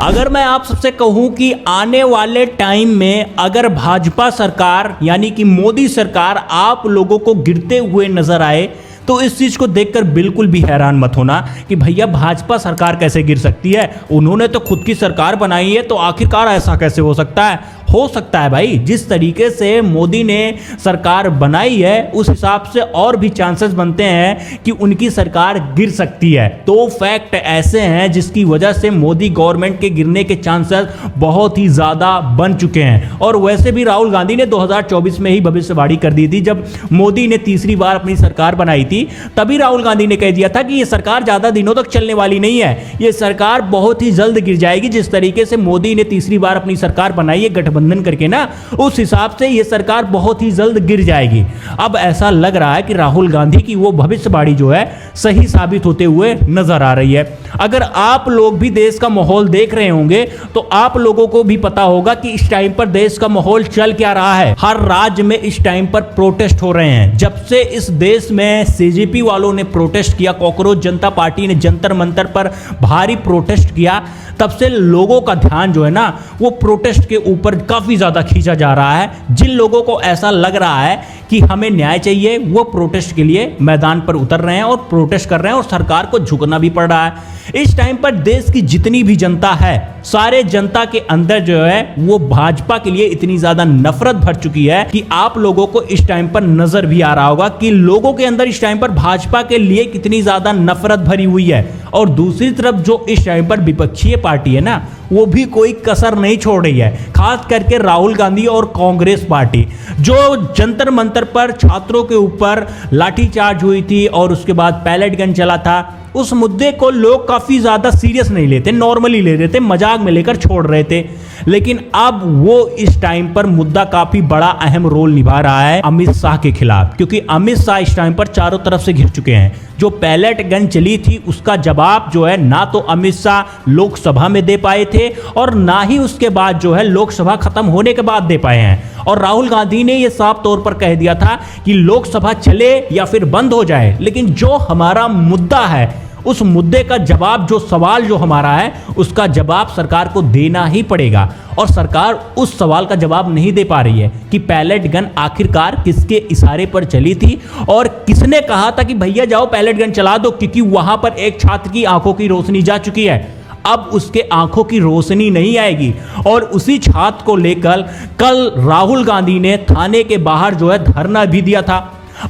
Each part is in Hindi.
अगर मैं आप सबसे कहूं कि आने वाले टाइम में अगर भाजपा सरकार यानी कि मोदी सरकार आप लोगों को गिरते हुए नजर आए तो इस चीज को देखकर बिल्कुल भी हैरान मत होना कि भैया भाजपा सरकार कैसे गिर सकती है। उन्होंने तो खुद की सरकार बनाई है तो आखिरकार ऐसा कैसे हो सकता है। हो सकता है भाई, जिस तरीके से मोदी ने सरकार बनाई है उस हिसाब से और भी चांसेस बनते हैं कि उनकी सरकार गिर सकती है। तो फैक्ट ऐसे हैं जिसकी वजह से मोदी गवर्नमेंट के गिरने के चांसेस बहुत ही ज्यादा बन चुके हैं। और वैसे भी राहुल गांधी ने 2024 में ही भविष्यवाणी कर दी थी। जब मोदी ने तीसरी बार अपनी सरकार बनाई थी तभी राहुल गांधी ने कह दिया था कि यह सरकार ज्यादा दिनों तक चलने वाली नहीं है, यह सरकार बहुत ही जल्द गिर जाएगी। जिस तरीके से मोदी ने तीसरी बार अपनी सरकार बनाई है गठबंधन करके ना, उस हिसाब से यह सरकार बहुत ही जल्द गिर जाएगी। अब ऐसा लग रहा है कि राहुल गांधी की वो भविष्यवाणी जो है सही साबित होते हुए नजर आ रही है। अगर आप लोग भी देश का माहौल देख रहे होंगे तो आप लोगों को भी पता होगा कि इस टाइम पर देश का माहौल चल क्या रहा है। हर राज्य में इस टाइम पर प्रोटेस्ट हो रहे हैं। जब से इस देश में सीजेपी वालों ने प्रोटेस्ट किया, कॉकरोच जनता पार्टी ने जंतर मंतर पर भारी प्रोटेस्ट किया, तब से लोगों का ध्यान जो है ना वो प्रोटेस्ट के ऊपर काफी ज्यादा खींचा जा रहा है। जिन लोगों को ऐसा लग रहा है कि हमें न्याय चाहिए वो प्रोटेस्ट के लिए मैदान पर उतर रहे हैं और प्रोटेस्ट कर रहे हैं और सरकार को झुकना भी पड़ रहा है। इस टाइम पर देश की जितनी भी जनता है, सारे जनता के अंदर जो है वो भाजपा के लिए इतनी ज्यादा नफरत भर चुकी है कि आप लोगों को इस टाइम पर नजर भी आ रहा होगा कि लोगों के अंदर इस टाइम पर भाजपा के लिए कितनी ज्यादा नफरत भरी हुई है। और दूसरी तरफ जो इस टाइम पर विपक्षीय पार्टी है ना, वो भी कोई कसर नहीं छोड़ रही है। खास करके राहुल गांधी और कांग्रेस पार्टी, जो जंतर मंतर पर छात्रों के ऊपर लाठीचार्ज हुई थी और उसके बाद पैलेट गन चला था, उस मुद्दे को लोग काफी ज्यादा सीरियस नहीं लेते, नॉर्मली ले रहे थे, मजाक में लेकर छोड़ रहे थे। लेकिन अब वो इस टाइम पर मुद्दा काफी बड़ा अहम रोल निभा रहा है अमित शाह के खिलाफ, क्योंकि अमित शाह इस टाइम पर चारों तरफ से घिर चुके हैं। जो पैलेट गन चली थी उसका जवाब जो है ना तो अमित शाह लोकसभा में दे पाए थे और ना ही उसके बाद जो है लोकसभा खत्म होने के बाद दे पाए हैं। और राहुल गांधी ने यह साफ तौर पर कह दिया था कि लोकसभा चले या फिर बंद हो जाए, लेकिन जो हमारा मुद्दा है उस मुद्दे का जवाब, जो सवाल जो हमारा है उसका जवाब सरकार को देना ही पड़ेगा। और सरकार उस सवाल का जवाब नहीं दे पा रही है कि पैलेट गन आखिरकार किसके इशारे पर चली थी और किसने कहा था कि भैया जाओ पैलेट गन चला दो, क्योंकि वहां पर एक छात्र की आंखों की रोशनी जा चुकी है। अब उसके आंखों की रोशनी नहीं आएगी। और उसी छात्र को लेकर कल राहुल गांधी ने थाने के बाहर जो है धरना भी दिया था।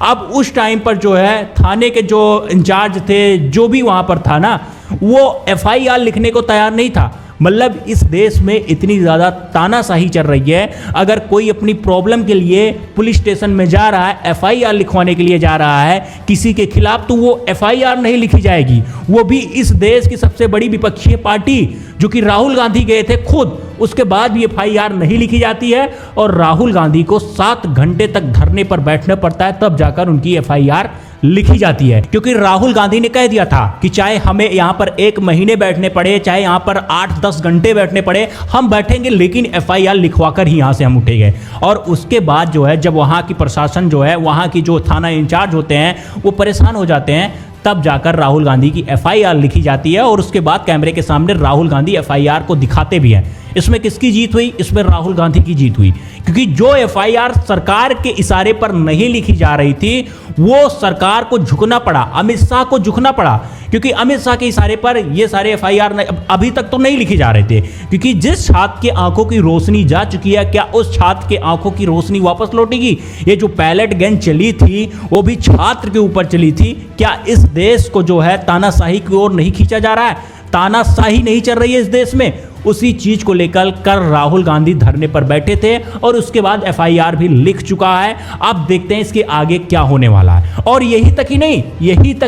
अब उस टाइम पर जो है थाने के जो इंचार्ज थे, जो भी वहां पर था ना, वो एफआईआर लिखने को तैयार नहीं था। मतलब इस देश में इतनी ज़्यादा तानाशाही चल रही है, अगर कोई अपनी प्रॉब्लम के लिए पुलिस स्टेशन में जा रहा है, एफआईआर लिखवाने के लिए जा रहा है किसी के खिलाफ, तो वो एफआईआर नहीं लिखी जाएगी। वो भी इस देश की सबसे बड़ी विपक्षीय पार्टी जो कि राहुल गांधी गए थे खुद, उसके बाद भी एफआईआर नहीं लिखी जाती है। और राहुल गांधी को 7 घंटे तक धरने पर बैठना पड़ता है, तब जाकर उनकी एफआईआर लिखी जाती है। क्योंकि राहुल गांधी ने कह दिया था कि चाहे हमें यहां पर 1 महीने बैठने पड़े, चाहे यहां पर 8-10 घंटे बैठने पड़े, हम बैठेंगे, लेकिन एफआईआर लिखवाकर ही यहां से हम उठेंगे। और उसके बाद जो है जब वहां की प्रशासन जो है, वहां की जो थाना इंचार्ज होते हैं वो परेशान हो जाते हैं, तब जाकर राहुल गांधी की एफआईआर लिखी जाती है। और उसके बाद कैमरे के सामने राहुल गांधी एफआईआर को दिखाते भी हैं। इसमें किसकी जीत हुई? इसमें राहुल गांधी की जीत हुई, क्योंकि जो एफआईआर सरकार के इशारे पर नहीं लिखी जा रही थी वो सरकार को झुकना पड़ा, अमित शाह को झुकना पड़ा। क्योंकि अमित शाह के इशारे पर ये सारे एफआईआर अभी तक तो नहीं लिखे जा रहे थे, क्योंकि जिस छात्र के आंखों की रोशनी जा चुकी है, क्या उस छात्र के आंखों की रोशनी वापस लौटेगी? ये जो पैलेट गन चली थी वो भी छात्र के ऊपर चली थी। क्या इस देश को जो है तानाशाही की ओर नहीं खींचा जा रहा है? तानाशाही नहीं चल रही है इस देश में? उसी चीज को लेकर कल राहुल गांधी धरने पर बैठे थे और उसके बाद एफआईआर भी लिख चुका है। अब देखते हैं इसके आगे क्या होने वाला है। और यही तक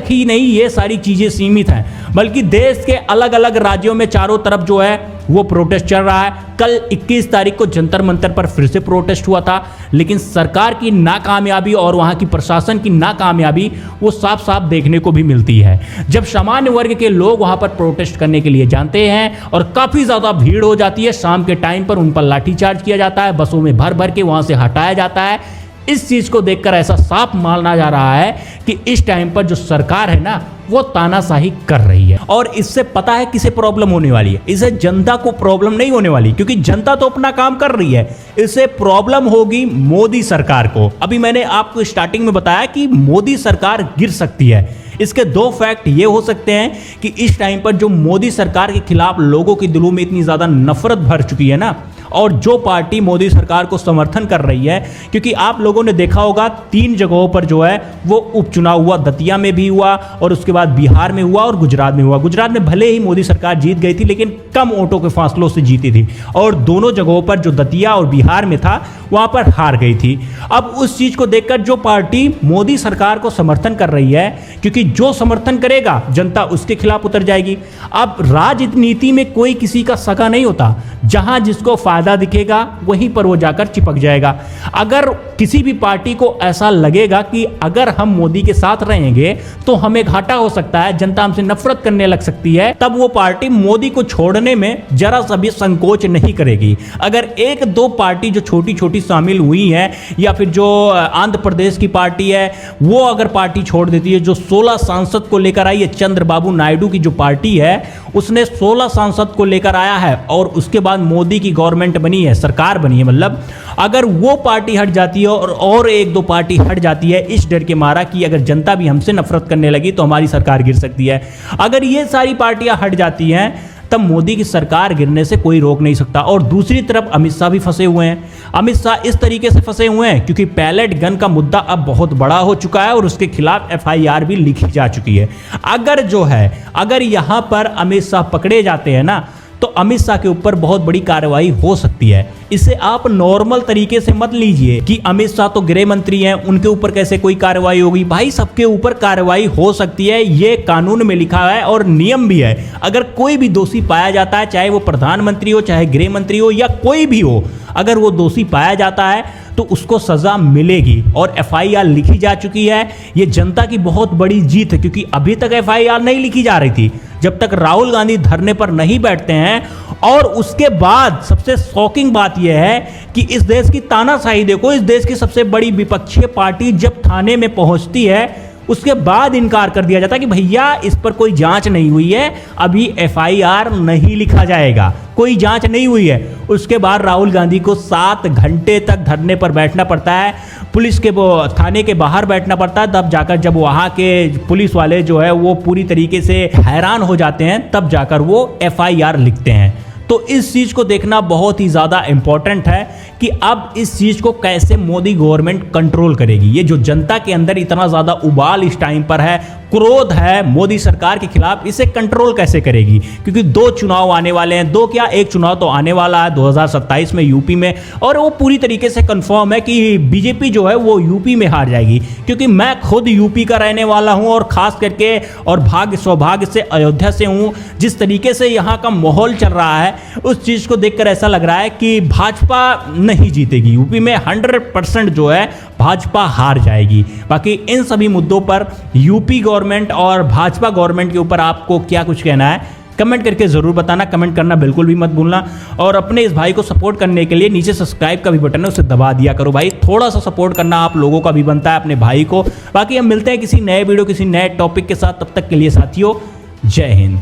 ही नहीं ये सारी चीजें सीमित हैं, बल्कि देश के अलग अलग राज्यों में चारों तरफ जो है वो प्रोटेस्ट चल रहा है। कल 21 तारीख को जंतर मंतर पर फिर से प्रोटेस्ट हुआ था, लेकिन सरकार की नाकामयाबी और वहां की प्रशासन की नाकामयाबी वो साफ साफ देखने को भी मिलती है। जब सामान्य वर्ग के लोग वहां पर प्रोटेस्ट करने के लिए जानते हैं और काफी ज्यादा भीड़ हो जाती है, शाम के टाइम पर उन पर लाठीचार्ज किया जाता है, बसों में भर भर के वहां से हटाया जाता है, इस चीज को देखकर ऐसा साफ माना जा रहा है कि इस टाइम पर जो सरकार है ना वो तानाशाही कर रही है। और इससे पता है किसे प्रॉब्लम होने वाली है, इसे जनता को प्रॉब्लम नहीं होने वाली, क्योंकि जनता तो अपना काम कर रही है। इससे प्रॉब्लम होगी मोदी सरकार को। अभी मैंने आपको स्टार्टिंग में बताया कि मोदी सरकार गिर सकती है। इसके दो फैक्ट ये हो सकते हैं कि इस टाइम पर जो मोदी सरकार के खिलाफ लोगों के दिलों में इतनी ज्यादा नफरत भर चुकी है ना, और जो पार्टी मोदी सरकार को समर्थन कर रही है, क्योंकि आप लोगों ने देखा होगा 3 जगहों पर जो है वो उपचुनाव हुआ, दतिया में भी हुआ और उसके बाद बिहार में हुआ और गुजरात में हुआ। गुजरात में भले ही मोदी सरकार जीत गई थी लेकिन कम वोटों के फासलों से जीती थी, और दोनों जगहों पर जो दतिया और बिहार में था वहां पर हार गई थी। अब उस चीज को देखकर जो पार्टी मोदी सरकार को समर्थन कर रही है, क्योंकि जो समर्थन करेगा जनता उसके खिलाफ उतर जाएगी। अब राजनीति में कोई किसी का सगा नहीं होता, जहां जिसको फायदा दिखेगा वहीं पर वो जाकर चिपक जाएगा। अगर किसी भी पार्टी को ऐसा लगेगा कि अगर हम मोदी के साथ रहेंगे तो हमें घाटा हो सकता है, जनता हमसे नफरत करने लग सकती है, तब वो पार्टी मोदी को छोड़ने में जरा सा भी संकोच नहीं करेगी। अगर 1-2 पार्टी जो छोटी छोटी शामिल हुई है, या फिर जो आंध्र प्रदेश की पार्टी है वो अगर पार्टी छोड़ देती है, जो 16 सांसद को लेकर आई है, चंद्रबाबू नायडू की जो पार्टी है उसने 16 सांसद को लेकर आया है और उसके बाद मोदी की गवर्नमेंट बनी है, सरकार बनी है, मतलब अगर वो पार्टी हट जाती है और 1-2 पार्टी हट जाती है इस डर के मारा कि अगर जनता भी हमसे नफरत करने लगी तो हमारी सरकार गिर सकती है, अगर ये सारी पार्टियां हट जाती हैं तब मोदी की सरकार गिरने से कोई रोक नहीं सकता। और दूसरी तरफ अमित शाह भी फंसे हुए हैं। अमित शाह इस तरीके से फंसे हुए हैं क्योंकि पैलेट गन का मुद्दा अब बहुत बड़ा हो चुका है और उसके खिलाफ FIR भी लिखी जा चुकी है। अगर यहां पर अमित शाह पकड़े जाते हैं ना तो अमित शाह के ऊपर बहुत बड़ी कार्रवाई हो सकती है। इसे आप नॉर्मल तरीके से मत लीजिए कि अमित शाह तो गृह मंत्री हैं, उनके ऊपर कैसे कोई कार्रवाई होगी। भाई सबके ऊपर कार्रवाई हो सकती है, ये कानून में लिखा है और नियम भी है। अगर कोई भी दोषी पाया जाता है, चाहे वो प्रधानमंत्री हो, चाहे गृह मंत्री हो या कोई भी हो, अगर वो दोषी पाया जाता है तो उसको सजा मिलेगी और FIR लिखी जा चुकी है। ये जनता की बहुत बड़ी जीत है क्योंकि अभी तक FIR नहीं लिखी जा रही थी जब तक राहुल गांधी धरने पर नहीं बैठते हैं। और उसके बाद सबसे शॉकिंग बात यह है कि इस देश की तानाशाही देखो, इस देश की सबसे बड़ी विपक्षी पार्टी जब थाने में पहुंचती है उसके बाद इनकार कर दिया जाता है कि भैया इस पर कोई जांच नहीं हुई है, अभी FIR नहीं लिखा जाएगा, कोई जांच नहीं हुई है। उसके बाद राहुल गांधी को 7 घंटे तक धरने पर बैठना पड़ता है, पुलिस के थाने के बाहर बैठना पड़ता है, तब जाकर जब वहां के पुलिस वाले जो है वो पूरी तरीके से हैरान हो जाते हैं तब जाकर वो FIR लिखते हैं। तो इस चीज को देखना बहुत ही ज्यादा इंपॉर्टेंट है कि अब इस चीज को कैसे मोदी गवर्नमेंट कंट्रोल करेगी। ये जो जनता के अंदर इतना ज्यादा उबाल इस टाइम पर है, क्रोध है मोदी सरकार के खिलाफ, इसे कंट्रोल कैसे करेगी। क्योंकि 2 चुनाव आने वाले हैं, 2 क्या 1 चुनाव तो आने वाला है 2027 में यूपी में, और वो पूरी तरीके से कंफर्म है कि बीजेपी जो है वो यूपी में हार जाएगी। क्योंकि मैं खुद यूपी का रहने वाला हूं और खास करके और भाग्य सौभाग्य से अयोध्या से हूं। जिस तरीके से यहाँ का माहौल चल रहा है उस चीज को देखकर ऐसा लग रहा है कि भाजपा नहीं जीतेगी यूपी में, 100% जो है भाजपा हार जाएगी। बाकी इन सभी मुद्दों पर यूपी गवर्नमेंट और भाजपा गवर्नमेंट के ऊपर आपको क्या कुछ कहना है कमेंट करके जरूर बताना। कमेंट करना बिल्कुल भी मत भूलना और अपने इस भाई को सपोर्ट करने के लिए नीचे सब्सक्राइब का भी बटन है उसे दबा दिया करो भाई, थोड़ा सा सपोर्ट करना आप लोगों का भी बनता है अपने भाई को। बाकी हम मिलते हैं किसी नए वीडियो किसी नए टॉपिक के साथ, तब तक के लिए साथियों जय हिंद।